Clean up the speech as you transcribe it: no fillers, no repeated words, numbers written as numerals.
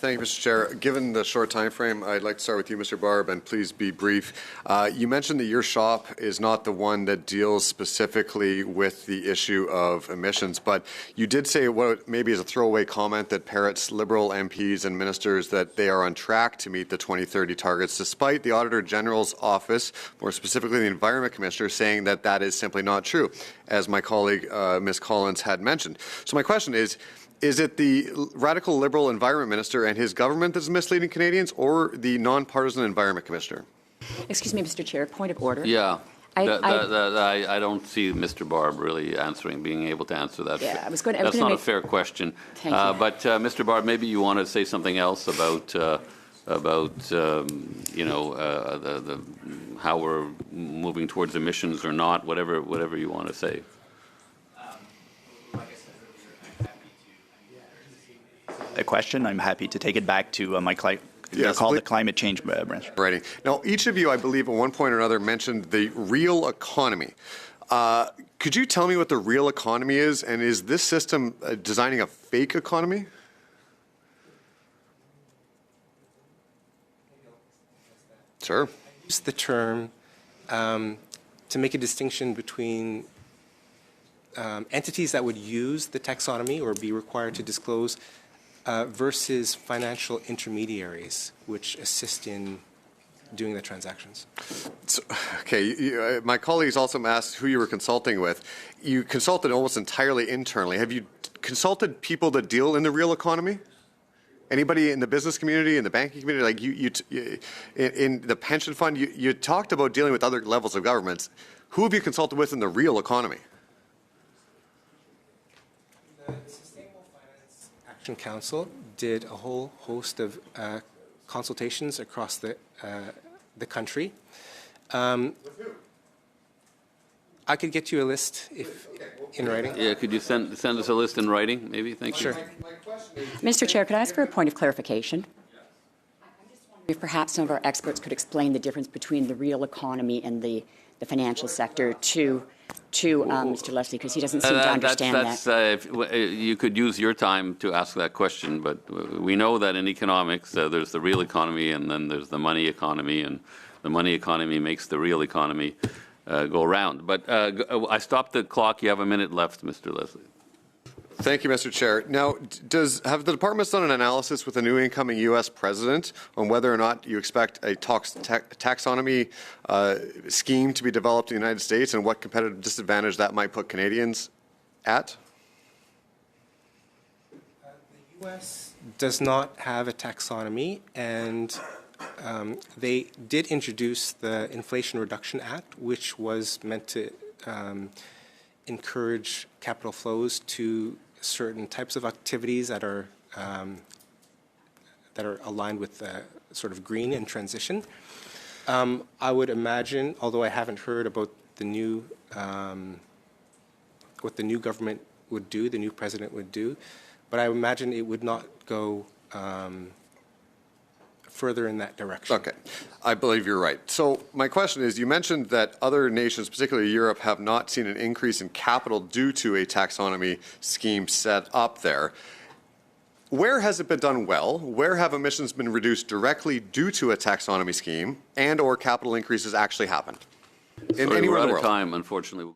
Thank you, Mr. Chair. Given the short time frame, I'd like to start with you, Mr. Barb, and please be brief. You mentioned that your shop is not the one that deals specifically with the issue of emissions, but you did say what maybe is a throwaway comment that parrots Liberal MPs and ministers that they are on track to meet the 2030 targets, despite the Auditor General's office, more specifically the Environment Commissioner, saying that that is simply not true, as my colleague Ms. Collins had mentioned. So my question is it the radical Liberal Environment Minister and his government that's misleading Canadians, or the non-partisan Environment Commissioner? Excuse me, Mr. Chair, point of order. Yeah. I don't see Mr. Barb really being able to answer that. Yeah, that's not a fair question. Thank you. But Mr. Barb, maybe you want to say something else about how we're moving towards emissions or not, whatever you want to say. A question. I'm happy to take it back to my the climate change branch. Writing. Now, each of you, I believe, at one point or another mentioned the real economy. Could you tell me what the real economy is, and is this system designing a fake economy? Sure. I use the term to make a distinction between entities that would use the taxonomy or be required to disclose versus financial intermediaries which assist in doing the transactions. So, okay, my colleagues also asked who you were consulting with. You consulted almost entirely internally. Have you consulted people that deal in the real economy? Anybody in the business community, in the banking community, like you in the pension fund, you talked about dealing with other levels of governments. Who have you consulted with in the real economy? Council did a whole host of consultations across the country. I could get you a list in writing. Yeah, could you send us a list in writing, maybe? Thank you. Sure. Mr. Chair, could I ask for a point of clarification? I'm just wondering if perhaps some of our experts could explain the difference between the real economy and the financial sector to Mr. Leslie, because he doesn't seem to understand that. You could use your time to ask that question, but we know that in economics there's the real economy and then there's the money economy, and the money economy makes the real economy go around. But I stopped the clock. You have a minute left, Mr. Leslie. Thank you, Mr. Chair. Now, have the departments done an analysis with the new incoming U.S. president on whether or not you expect a taxonomy scheme to be developed in the United States, and what competitive disadvantage that might put Canadians at? The U.S. does not have a taxonomy, and they did introduce the Inflation Reduction Act, which was meant to encourage capital flows to certain types of activities that are aligned with the sort of green and transition. I would imagine, although I haven't heard about the new what the new government would do, the new president would do, but I imagine it would not go further in that direction. Okay. I believe you're right. So my question is, you mentioned that other nations, particularly Europe, have not seen an increase in capital due to a taxonomy scheme set up there. Where has it been done well? Where have emissions been reduced directly due to a taxonomy scheme, and or capital increases actually happened? Sorry, we're out of time, unfortunately.